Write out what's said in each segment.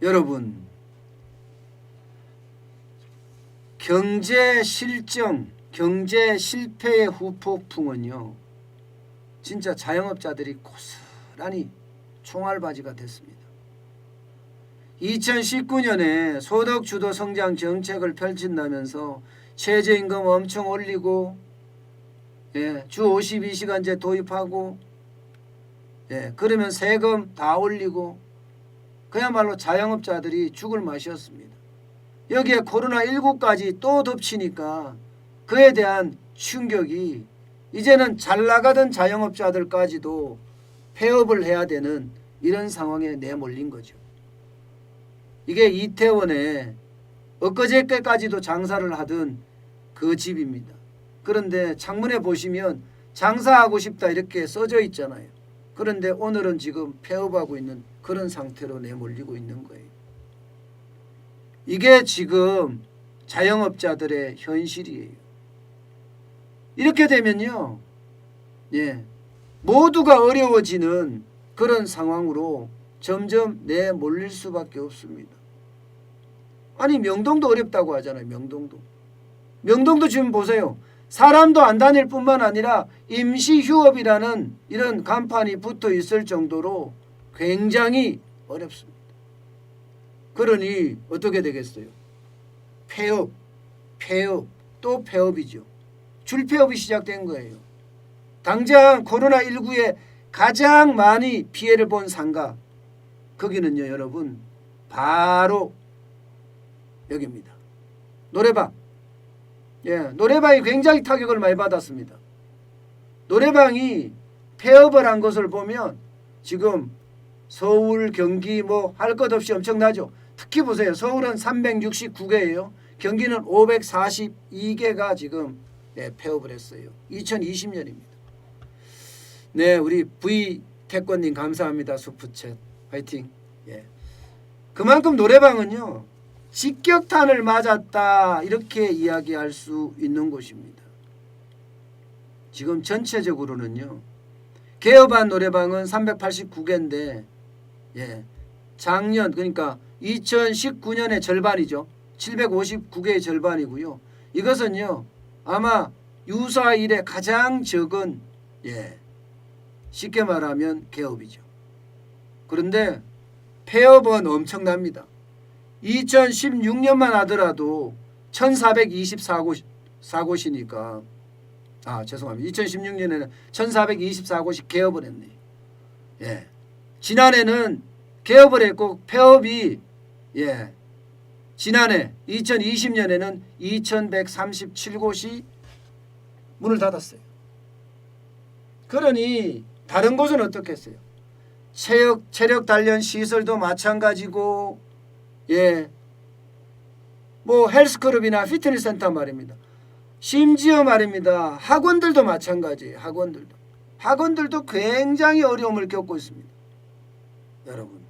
여러분, 경제 실정, 경제 실패의 후폭풍은요, 진짜 자영업자들이 고스란히 총알바지가 됐습니다. 2019년에 소득주도 성장 정책을 펼친다면서 최저임금 엄청 올리고, 주 52시간제 도입하고, 그러면 세금 다 올리고, 그야말로 자영업자들이 죽을 맛이었습니다. 여기에 코로나19까지 또 덮치니까 그에 대한 충격이 이제는 잘 나가던 자영업자들까지도 폐업을 해야 되는 이런 상황에 내몰린 거죠. 이게 이태원에 엊그저께까지도 장사를 하던 그 집입니다. 그런데 창문에 보시면 장사하고 싶다 이렇게 써져 있잖아요. 그런데 오늘은 지금 폐업하고 있는 그런 상태로 내몰리고 있는 거예요. 이게 지금 자영업자들의 현실이에요. 이렇게 되면요, 모두가 어려워지는 그런 상황으로 점점 내몰릴 수밖에 없습니다. 아니, 명동도 어렵다고 하잖아요. 명동도 지금 보세요. 사람도 안 다닐 뿐만 아니라 임시휴업이라는 이런 간판이 붙어 있을 정도로 굉장히 어렵습니다. 그러니 어떻게 되겠어요? 폐업, 또 폐업이죠. 줄폐업이 시작된 거예요. 당장 코로나19에 가장 많이 피해를 본 상가, 거기는요, 여러분, 바로 여기입니다. 노래방. 노래방이 굉장히 타격을 많이 받았습니다. 노래방이 폐업을 한 것을 보면 지금 서울, 경기 뭐 할 것 없이 엄청나죠. 특히 보세요. 서울은 369개예요. 경기는 542개가 지금 폐업을 했어요. 2020년입니다. 네, 우리 V 태권님 감사합니다. 슈퍼챗 화이팅. 그만큼 노래방은요, 직격탄을 맞았다 이렇게 이야기할 수 있는 곳입니다. 지금 전체적으로는요, 개업한 노래방은 389개인데 작년, 그러니까 2019년의 절반이죠. 759개의 절반이고요. 이것은요, 아마 유사 이래 가장 적은, 쉽게 말하면 개업이죠. 그런데 폐업은 엄청납니다. 2016년만 하더라도 1424곳이니까, 죄송합니다. 2016년에는 1424곳이 개업을 했네요. 지난해는 개업을 했고 폐업이 지난해 2020년에는 2137곳이 문을 닫았어요. 그러니 다른 곳은 어떻겠어요? 체력 단련 시설도 마찬가지고, 뭐 헬스클럽이나 피트니스 센터 말입니다. 심지어 말입니다, 학원들도 마찬가지예요. 학원들도 굉장히 어려움을 겪고 있습니다. 여러분,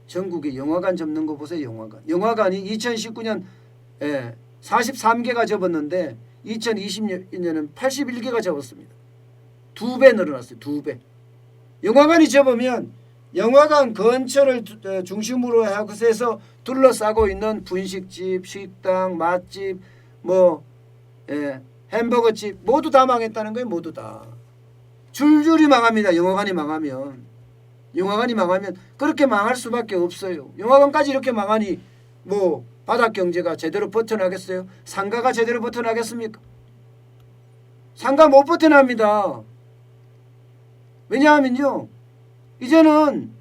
전국에 영화관 접는 거 보세요. 영화관이 2019년 43개가 접었는데 2020년에는 81개가 접었습니다. 2배 늘어났어요. 2배. 영화관이 접으면 영화관 근처를 중심으로 해서 둘러싸고 있는 분식집, 식당, 맛집, 햄버거집 모두 다 망했다는 거예요. 모두 다. 줄줄이 망합니다. 영화관이 망하면 그렇게 망할 수밖에 없어요. 영화관까지 이렇게 망하니 바닥 경제가 제대로 버텨나겠어요? 상가가 제대로 버텨나겠습니까? 상가 못 버텨납니다. 왜냐하면요, 이제는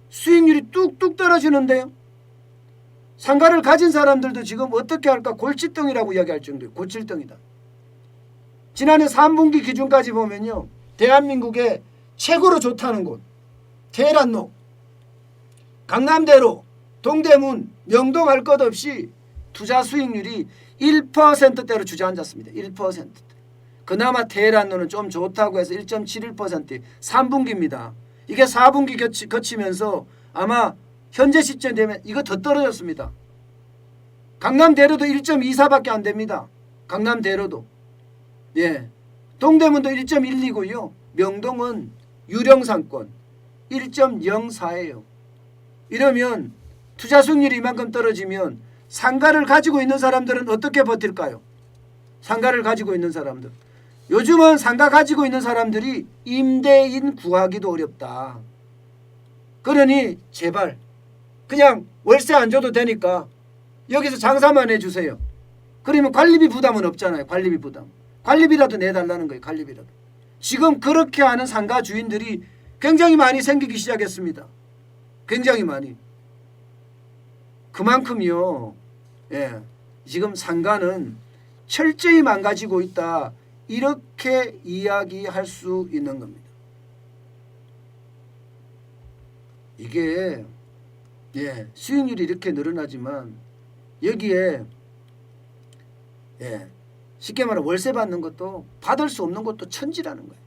수익률이 뚝뚝 떨어지는데요. 상가를 가진 사람들도 지금 어떻게 할까 골칫덩이라고 이야기할 정도예요. 골칫덩이다. 지난해 3분기 기준까지 보면요, 대한민국에 최고로 좋다는 곳 테헤란로, 강남대로, 동대문, 명동 할 것 없이 투자 수익률이 1%대로 주저앉았습니다. 1%. 그나마 테헤란로는 좀 좋다고 해서 1.71%, 3분기입니다. 이게 4분기 거치면서 아마 현재 시점 되면 이거 더 떨어졌습니다. 강남대로도 1.24밖에 안 됩니다. 강남대로도. 동대문도 1.12고요. 명동은 유령상권 1.04예요. 이러면 투자 수익률이 이만큼 떨어지면 상가를 가지고 있는 사람들은 어떻게 버틸까요? 상가를 가지고 있는 사람들. 요즘은 상가 가지고 있는 사람들이 임대인 구하기도 어렵다. 그러니 제발 그냥 월세 안 줘도 되니까 여기서 장사만 해주세요. 그러면 관리비 부담은 없잖아요. 관리비 부담. 관리비라도 내달라는 거예요. 관리비라도. 지금 그렇게 하는 상가 주인들이 굉장히 많이 생기기 시작했습니다. 굉장히 많이. 그만큼요. 예, 지금 상가는 철저히 망가지고 있다. 이렇게 이야기할 수 있는 겁니다. 이게 수익률이 이렇게 늘어나지만 여기에 쉽게 말하면 월세 받는 것도 받을 수 없는 것도 천지라는 거예요.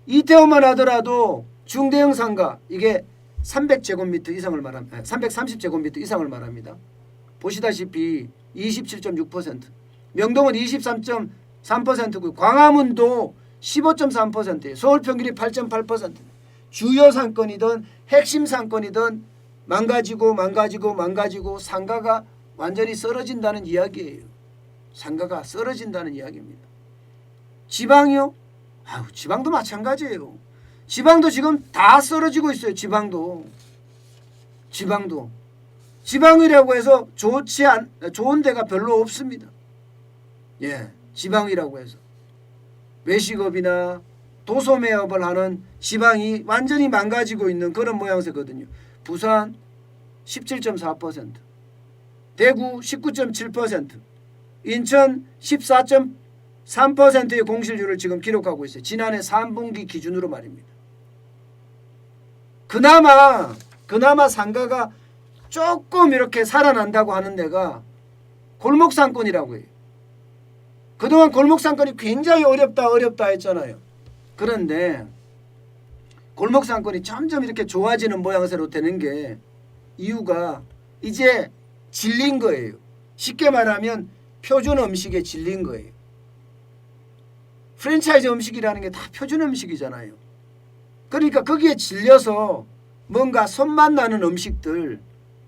이태원만 하더라도 중대형 상가 이게 300제곱미터 이상을 말합니다. 330제곱미터 이상을 말합니다. 보시다시피 27.6%, 명동은 23.3%고 광화문도 15.3%예요. 서울 평균이 8.8%. 주요 상권이든 핵심 상권이든 망가지고 상가가 완전히 쓰러진다는 이야기예요. 상가가 쓰러진다는 이야기입니다. 지방이요? 지방도 마찬가지예요. 지방도 지금 다 쓰러지고 있어요. 지방이라고 해서 좋은 데가 별로 없습니다. 지방이라고 해서 외식업이나 도소매업을 하는 지방이 완전히 망가지고 있는 그런 모양새거든요. 부산 17.4%, 대구 19.7%, 인천 14.3%의 공실률을 지금 기록하고 있어요. 지난해 3분기 기준으로 말입니다. 그나마 상가가 조금 이렇게 살아난다고 하는 데가 골목상권이라고 해요. 그동안 골목상권이 굉장히 어렵다 했잖아요. 그런데 골목상권이 점점 이렇게 좋아지는 모양새로 되는 게 이유가 이제 질린 거예요. 쉽게 말하면 표준 음식에 질린 거예요. 프랜차이즈 음식이라는 게 다 표준 음식이잖아요. 그러니까 거기에 질려서 뭔가 손맛 나는 음식들,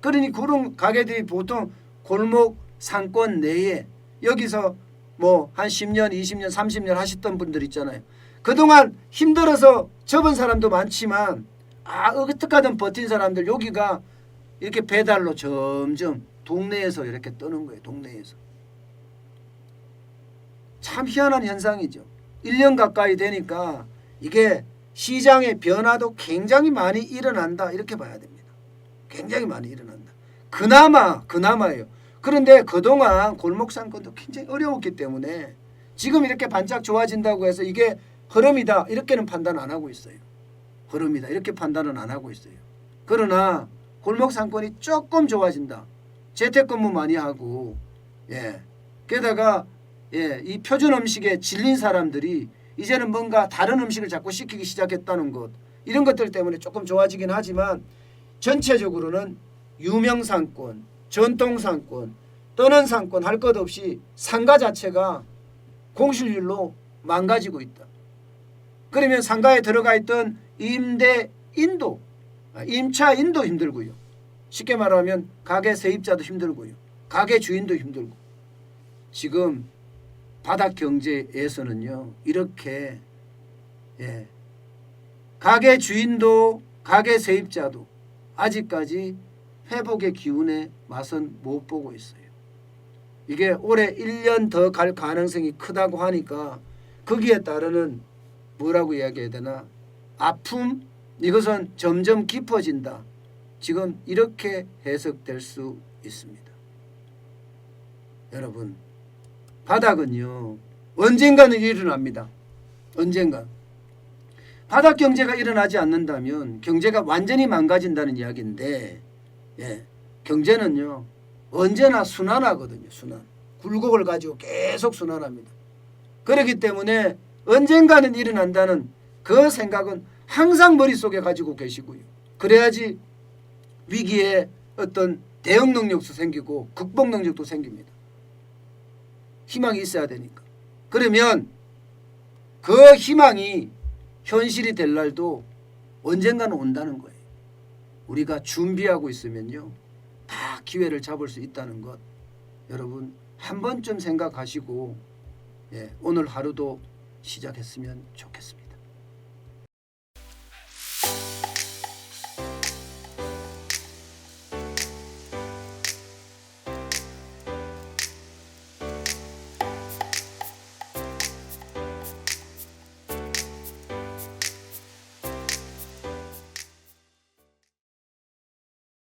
그러니 그런 가게들이 보통 골목 상권 내에 여기서 뭐 한 10년, 20년, 30년 하셨던 분들 있잖아요. 그동안 힘들어서 접은 사람도 많지만 어떻게 하든 버틴 사람들 여기가 이렇게 배달로 점점 동네에서 이렇게 뜨는 거예요. 동네에서. 참 희한한 현상이죠. 1년 가까이 되니까 이게 시장의 변화도 굉장히 많이 일어난다 이렇게 봐야 됩니다. 굉장히 많이 일어난다. 그나마예요. 그런데 그동안 골목상권도 굉장히 어려웠기 때문에 지금 이렇게 반짝 좋아진다고 해서 이게 흐름이다 이렇게는 판단 안 하고 있어요. 흐름이다 이렇게 판단은 안 하고 있어요. 그러나 골목상권이 조금 좋아진다. 재택근무 많이 하고 게다가 이 표준 음식에 질린 사람들이 이제는 뭔가 다른 음식을 자꾸 시키기 시작했다는 것, 이런 것들 때문에 조금 좋아지긴 하지만 전체적으로는 유명 상권, 전통 상권, 떠는 상권 할 것 없이 상가 자체가 공실률로 망가지고 있다. 그러면 상가에 들어가 있던 임차인도 힘들고요. 쉽게 말하면 가게 세입자도 힘들고요. 가게 주인도 힘들고. 지금 바닥 경제에서는요. 이렇게 가게 주인도 가게 세입자도 아직까지 회복의 기운의 맛은 못 보고 있어요. 이게 올해 1년 더 갈 가능성이 크다고 하니까 거기에 따르는 뭐라고 이야기해야 되나? 아픔? 이것은 점점 깊어진다. 지금 이렇게 해석될 수 있습니다. 여러분, 바닥은요. 언젠가는 일어납니다. 언젠가. 바닥 경제가 일어나지 않는다면 경제가 완전히 망가진다는 이야기인데 경제는요. 언제나 순환하거든요. 순환. 굴곡을 가지고 계속 순환합니다. 그렇기 때문에 언젠가는 일어난다는 그 생각은 항상 머릿속에 가지고 계시고요. 그래야지 위기에 어떤 대응 능력도 생기고 극복 능력도 생깁니다. 희망이 있어야 되니까. 그러면 그 희망이 현실이 될 날도 언젠가는 온다는 거예요. 우리가 준비하고 있으면요. 기회를 잡을 수 있다는 것 여러분 한 번쯤 생각하시고 오늘 하루도 시작했으면 좋겠습니다.